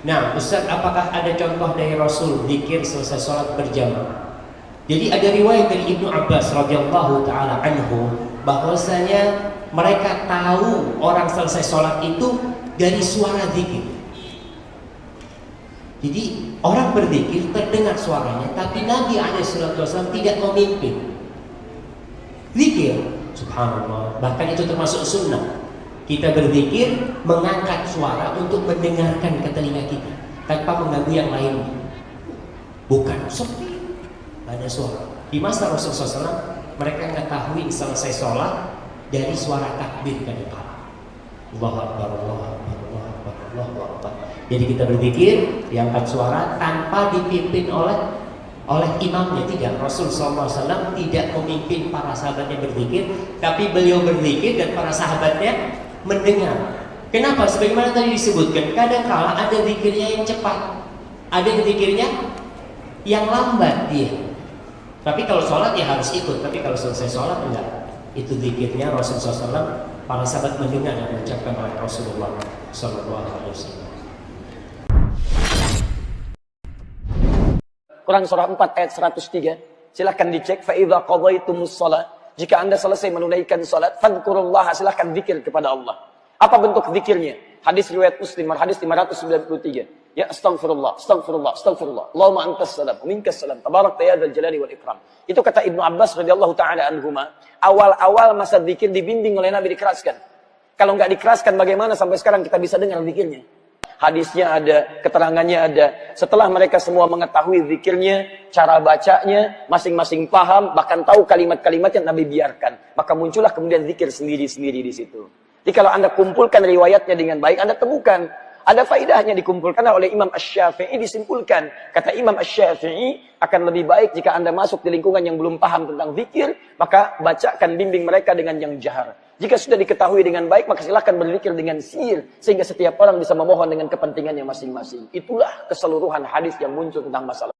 Nah, Ustaz, apakah ada contoh dari Rasul zikir selesai sholat berjamaah? Jadi ada riwayat dari Ibnu Abbas radhiyallahu taala anhu bahwasanya mereka tahu orang selesai sholat itu dari suara zikir. Jadi orang berzikir terdengar suaranya, tapi Nabi SAW tidak memimpin zikir. Subhanallah, bahkan itu termasuk sunnah. Kita berzikir mengangkat suara untuk mendengarkan ke telinga kita tanpa mengganggu yang lain. Bukan sepi, ada suara. Di masa Rasulullah SAW mereka mengetahui selesai sholat dari suara takbir ke depan. Allahu Akbar, Allahu Akbar, Allahu Akbar, Allahu Akbar. Jadi kita berzikir diangkat suara tanpa dipimpin oleh imamnya. Tidak, Rasulullah SAW tidak memimpin para sahabatnya berzikir, tapi beliau berzikir dan para sahabatnya mendengar. Kenapa? Sebagaimana tadi disebutkan, kadang-kala ada zikirnya yang cepat, ada zikirnya yang lambat dia. Tapi kalau sholat ya harus ikut, tapi kalau selesai sholat enggak. Itu zikirnya Rasulullah SAW, para sahabat mendengar yang diucapkan oleh Rasulullah SAW. Quran surah 4 ayat 103. Silahkan dicek. Fa idza qadaytumus shalah. Jika Anda selesai menunaikan salat, fadhkurullaha, silahkan zikir kepada Allah. Apa bentuk zikirnya? Hadis riwayat Muslim, hadis 593. Ya astaghfirullah, astaghfirullah, astaghfirullah. Allahumma antas salam, wa minkas salam. Tabarakta ya dzal jalali wal ikram. Itu kata Ibnu Abbas radhiyallahu taala anhuma. Awal-awal masa zikir dibimbing oleh Nabi dikeraskan. Kalau enggak dikeraskan, bagaimana sampai sekarang kita bisa dengar zikirnya? Hadisnya ada, keterangannya ada. Setelah mereka semua mengetahui zikirnya, cara bacanya, masing-masing paham, bahkan tahu kalimat-kalimat yang Nabi biarkan. Maka muncullah kemudian zikir sendiri-sendiri di situ. Jadi kalau Anda kumpulkan riwayatnya dengan baik, Anda temukan ada faidahnya dikumpulkan oleh Imam Asy-Syafi'i. Disimpulkan, kata Imam Asy-Syafi'i, akan lebih baik jika Anda masuk di lingkungan yang belum paham tentang zikir, maka bacakan, bimbing mereka dengan yang jahar. Jika sudah diketahui dengan baik, maka silakan berzikir dengan sir, sehingga setiap orang bisa memohon dengan kepentingannya masing-masing. Itulah keseluruhan hadis yang muncul tentang masalah.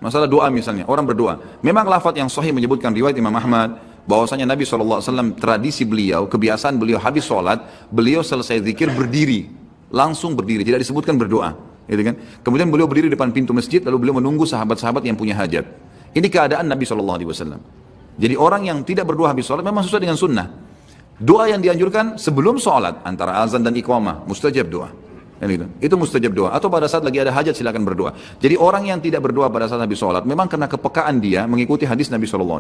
Masalah doa misalnya, orang berdoa. Memang lafaz yang sahih menyebutkan riwayat Imam Ahmad, bahwasanya Nabi SAW, tradisi beliau, kebiasaan beliau habis sholat, beliau selesai zikir berdiri, langsung berdiri, tidak disebutkan berdoa, gitu kan? Kemudian beliau berdiri depan pintu masjid, lalu beliau menunggu sahabat-sahabat yang punya hajat. Ini keadaan Nabi SAW. Jadi orang yang tidak berdoa habis sholat memang sesuai dengan sunnah. Doa yang dianjurkan sebelum sholat, antara azan dan iqamah, mustajab doa. Itu mustajab doa. Atau pada saat lagi ada hajat silakan berdoa. Jadi orang yang tidak berdoa pada saat habis sholat memang karena kepekaan dia mengikuti hadis Nabi SAW.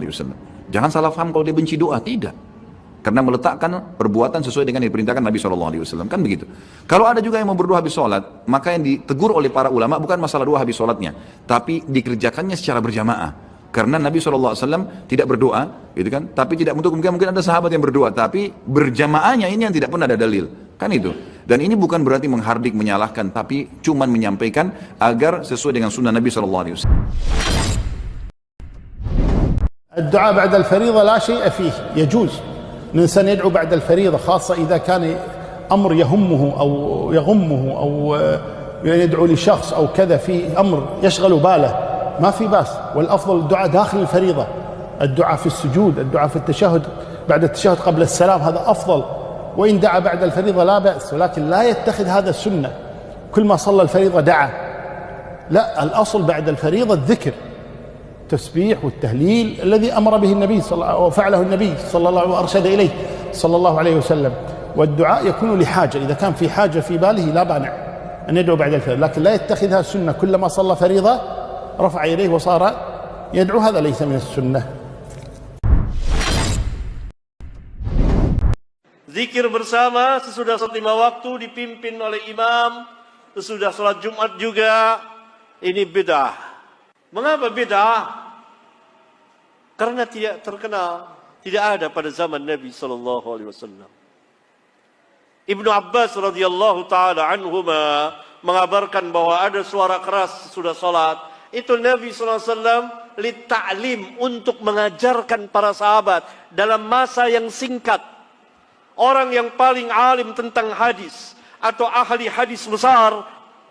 Jangan salah paham kalau dia benci doa, tidak. Karena meletakkan perbuatan sesuai dengan yang diperintahkan Nabi SAW. Kan begitu. Kalau ada juga yang mau berdoa habis sholat, maka yang ditegur oleh para ulama bukan masalah doa habis sholatnya, tapi dikerjakannya secara berjamaah. Karena Nabi SAW tidak berdoa, gitu kan? Tapi tidak untuk mungkin ada sahabat yang berdoa, tapi berjamaahnya ini yang tidak pernah ada dalil. Kan itu. Dan ini bukan berarti menghardik, menyalahkan, tapi cuma menyampaikan agar sesuai dengan sunnah Nabi SAW. الدعاء بعد الفريضة لا شيء فيه، يجوز الإنسان يدعو بعد الفريضة، خاصة إذا كان أمر يهمه أو يغمه أو يدعو لشخص أو كذا في أمر يشغل باله، ما في بأس. والأفضل الدعاء داخل الفريضة، الدعاء في السجود، الدعاء في التشهد بعد التشهد قبل السلام، هذا أفضل. وإن دعا بعد الفريضة لا بأس، ولكن لا يتخذ هذا السنة، كل ما صلى الفريضة دعا. لا، الأصل بعد الفريضة الذكر، التسبيح والتهليل الذي أمر به النبي وفعله النبي صلى الله عليه وسلم وأرشد إليه صلى الله عليه وسلم. والدعاء يكون لحاجة، إذا كان في حاجة في باله لا مانع أن يدعو بعد الفريضة، لكن لا يتخذها سنة، كلما صلى فريضة رفع يديه وصار يدعو، هذا ليس من السنة. Zikir bersama sesudah sholat 5 waktu dipimpin oleh imam, sesudah sholat Jumat juga, ini bid'ah. Mengapa bid'ah? Karena tidak terkenal, tidak ada pada zaman Nabi SAW. Ibnu Abbas radhiyallahu taala anhuma mengabarkan bahwa ada suara keras sesudah sholat. Itu Nabi SAW litta'lim, untuk mengajarkan para sahabat dalam masa yang singkat. Orang yang paling alim tentang hadis atau ahli hadis besar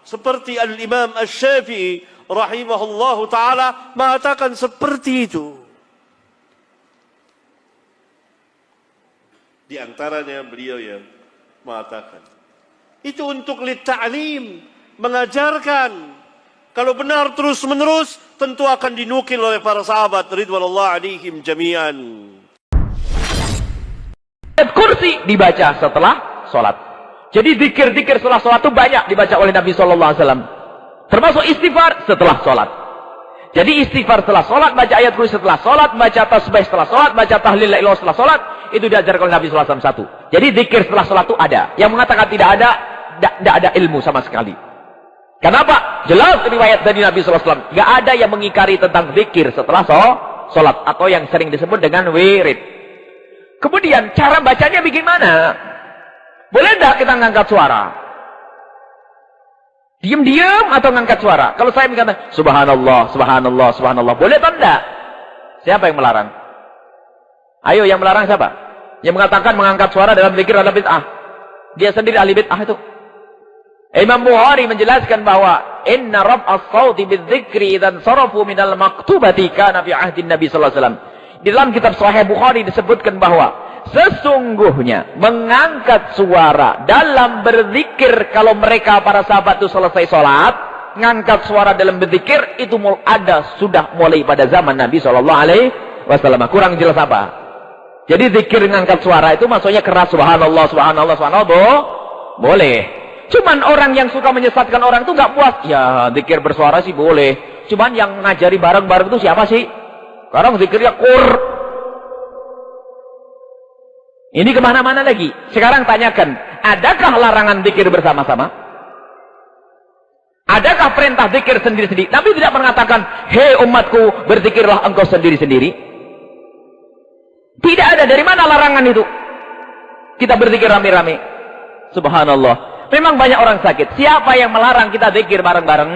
seperti Al-Imam Asy-Syafi'i rahimahullahu ta'ala mengatakan seperti itu. Di antaranya beliau yang mengatakan, itu untuk litta'lim, mengajarkan. Kalau benar terus-menerus, tentu akan dinukil oleh para sahabat ridwanullah alaihim jami'an. Ayat kursi dibaca setelah sholat. Jadi zikir-zikir setelah sholat itu banyak dibaca oleh Nabi SAW. Termasuk istighfar setelah sholat. Jadi istighfar setelah sholat, baca ayat kursi setelah sholat, baca tasbih setelah sholat, baca tahlil la ilaha illallah setelah sholat, itu diajarkan oleh Nabi SAW satu. Jadi zikir setelah sholat itu ada. Yang mengatakan tidak ada ilmu sama sekali. Kenapa? Jelas riwayat dari Nabi SAW. Tidak ada yang mengingkari tentang zikir setelah sholat. Atau yang sering disebut dengan wirid. Kemudian cara bacanya bagaimana? Boleh tidak kita ngangkat suara? Diam-diam atau ngangkat suara? Kalau saya mengatakan subhanallah, subhanallah, subhanallah, boleh atau tidak? Siapa yang melarang? Ayo, yang melarang siapa? Yang mengatakan mengangkat suara dalam zikir adalah bid'ah. Dia sendiri ahli bid'ah itu. Imam Bukhari menjelaskan bahwa inna raf'as sauti bidzikri idzan sarafu minal maktubati kana fi ahdin Nabi sallallahu alaihi wasallam. Di dalam kitab Sahih Bukhari disebutkan bahwa sesungguhnya mengangkat suara dalam berzikir kalau mereka para sahabat itu selesai sholat, ngangkat suara dalam berzikir itu sudah mulai pada zaman Nabi sallallahu alaihi wasallam. Kurang jelas apa? Jadi zikir ngangkat suara itu maksudnya keras subhanallah, subhanallah, subhanallah, boleh. Cuman orang yang suka menyesatkan orang itu nggak puas. Ya, zikir bersuara sih boleh. Cuman yang ngajari bareng-bareng itu siapa sih? Sekarang zikirnya Ini kemana-mana lagi. Sekarang tanyakan, adakah larangan zikir bersama-sama? Adakah perintah zikir sendiri-sendiri? Nabi tidak mengatakan, hei umatku, berzikirlah engkau sendiri-sendiri. Tidak ada. Dari mana larangan itu? Kita berzikir rame-rame. Subhanallah. Memang banyak orang sakit. Siapa yang melarang kita zikir bareng-bareng?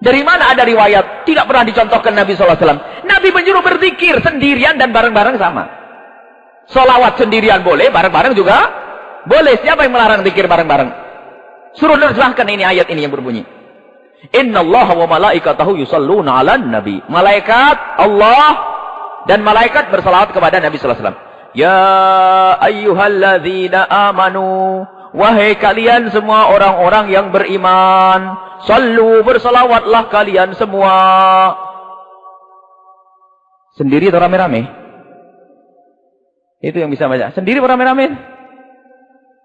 Dari mana ada riwayat? Tidak pernah dicontohkan Nabi SAW. Nabi menyuruh berzikir sendirian dan bareng-bareng sama. Solawat sendirian boleh, bareng-bareng juga boleh. Siapa yang melarang zikir bareng-bareng? Suruh nerjemahkan ini ayat ini yang berbunyi. Innallaha wa malaikatahu yusalluna 'alan nabi. Malaikat Allah dan malaikat bersalawat kepada Nabi sallallahu alaihi wasallam. Ya ayyuhalladzina amanu, wahai kalian semua orang-orang yang beriman, sallu, bersalawatlah kalian semua. Sendiri atau rame-rame? Itu yang bisa baca. Sendiri atau rame-rame?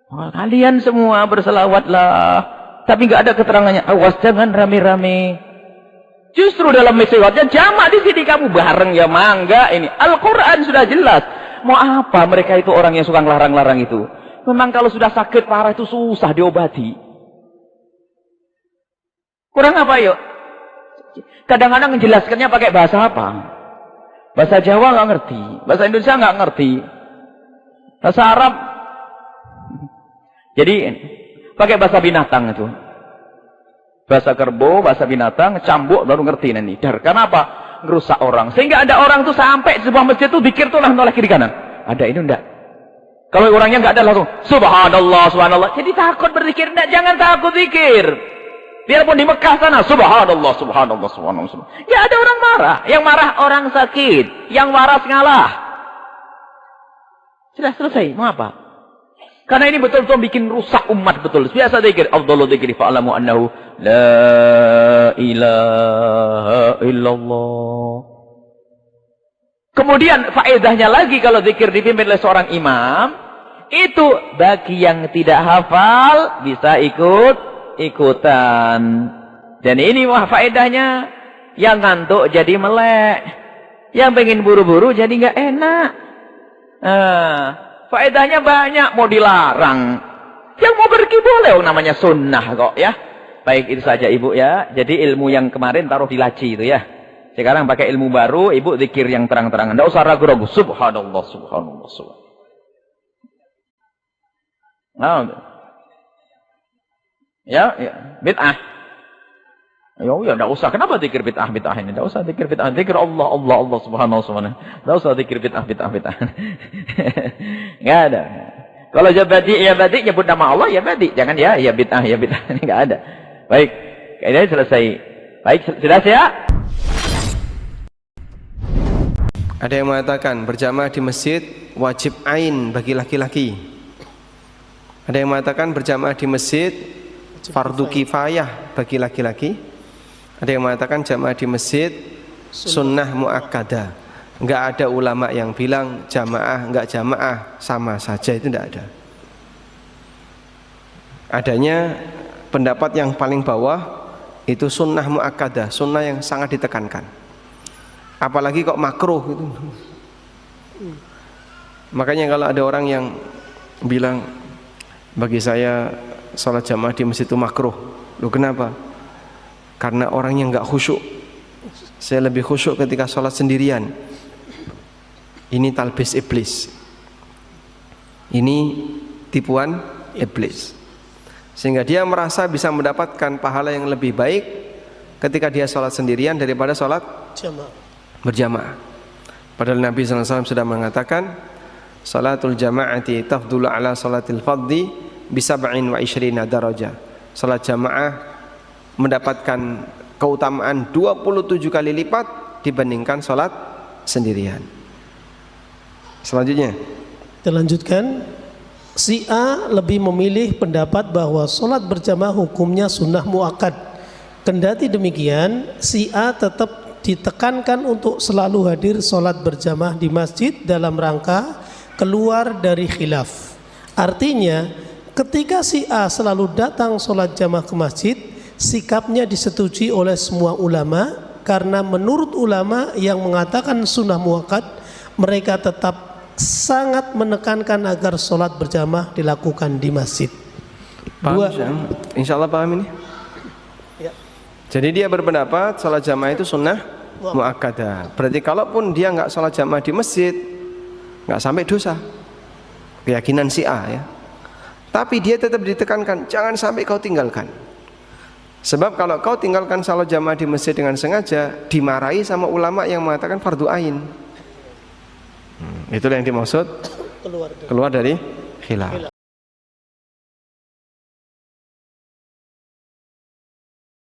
Oh, kalian semua bersalawatlah. Tapi nggak ada keterangannya. Awas jangan rame-rame. Justru dalam riwayatnya jamak di sini kamu bareng ya mangga ini. Al-Quran sudah jelas. Mau apa mereka itu orang yang suka ngelarang-larang itu? Memang kalau sudah sakit parah itu susah diobati. Kurang apa yuk? Kadang-kadang menjelaskannya pakai bahasa apa? Bahasa Jawa nggak ngerti, bahasa Indonesia nggak ngerti, bahasa Arab. Jadi pakai bahasa binatang itu, bahasa kerbau, bahasa binatang, cambuk baru ngerti nanti. Kenapa? Ngerusak orang. Sehingga ada orang tuh sampai sebuah masjid tuh zikir tuh lah noleh kiri kanan. Ada ini enggak? Kalau orangnya enggak ada langsung subhanallah, subhanallah. Jadi takut berzikir enggak? Jangan takut zikir. Biarpun di Mekah sana subhanallah, subhanallah, subhanallah. Ya ada orang marah. Yang marah orang sakit. Yang waras ngalah. Sudah selesai. Mau apa? Karena ini betul-betul bikin rusak umat betul. Biasa zikir. Afdalu dzikri fa'alamu annahu la ilaha illallah. Kemudian faedahnya lagi kalau zikir dipimpin oleh seorang imam, itu bagi yang tidak hafal bisa ikutan. Dan ini wah faedahnya, yang ngantuk jadi melek, yang pengen buru-buru jadi nggak enak. Faedahnya banyak, mau dilarang. Yang mau pergi boleh, namanya sunnah kok ya. Baik, itu saja ibu ya. Jadi ilmu yang kemarin taruh di laci itu ya. Sekarang pakai ilmu baru, ibu zikir yang terang-terangan. Tidak usah ragu-ragu. Subhanallah, subhanallah, subhanallah. Ya, bid'ah. Ya, tidak usah. Kenapa zikir bid'ah ini? Tidak usah zikir bid'ah. Zikir Allah, Allah, Allah, subhanallah, subhanallah. Tidak usah zikir bid'ah. Nggak ada. Kalau ya badi, nyebut nama Allah, ya badi. Jangan ya bid'ah, Ini nggak ada. Baik, ini selesai. Baik, sudah ya? Ada yang mengatakan berjamaah di masjid wajib ain bagi laki-laki. Ada yang mengatakan berjamaah di masjid fardu kifayah bagi laki-laki. Ada yang mengatakan jamaah di masjid sunnah muakkadah. Enggak ada ulama yang bilang jamaah enggak jamaah sama saja, itu enggak ada. Adanya pendapat yang paling bawah itu sunnah muakkadah, sunnah yang sangat ditekankan. Apalagi kok makruh gitu. Makanya kalau ada orang yang bilang bagi saya sholat jamaah di masjid itu makruh. Loh kenapa? Karena orangnya nggak khusyuk. Saya lebih khusyuk ketika sholat sendirian. Ini talbis iblis. Ini tipuan iblis. Sehingga dia merasa bisa mendapatkan pahala yang lebih baik ketika dia sholat sendirian daripada sholat berjamaah. Padahal Nabi SAW sudah mengatakan salatul jama'ati tafdulu ala salatil faddi bisab'in wa ishrina darajah. Salat jamaah mendapatkan keutamaan 27 kali lipat dibandingkan salat sendirian. Selanjutnya kita lanjutkan. Si A lebih memilih pendapat bahwa salat berjamaah hukumnya sunnah muakkad. Kendati demikian, si A tetap ditekankan untuk selalu hadir sholat berjamaah di masjid dalam rangka keluar dari khilaf. Artinya ketika si A selalu datang sholat jamaah ke masjid, sikapnya disetujui oleh semua ulama, karena menurut ulama yang mengatakan sunnah muakkad, mereka tetap sangat menekankan agar sholat berjamaah dilakukan di masjid. Paham? Insya Allah paham ini? Jadi dia berpendapat sholat jamaah itu sunnah muakkadah. Berarti kalaupun dia nggak sholat jamaah di masjid, nggak sampai dosa. Keyakinan si A ya. Tapi dia tetap ditekankan, jangan sampai kau tinggalkan. Sebab kalau kau tinggalkan sholat jamaah di masjid dengan sengaja, dimarahi sama ulama yang mengatakan fardu ain. Itulah yang dimaksud keluar dari khilaf.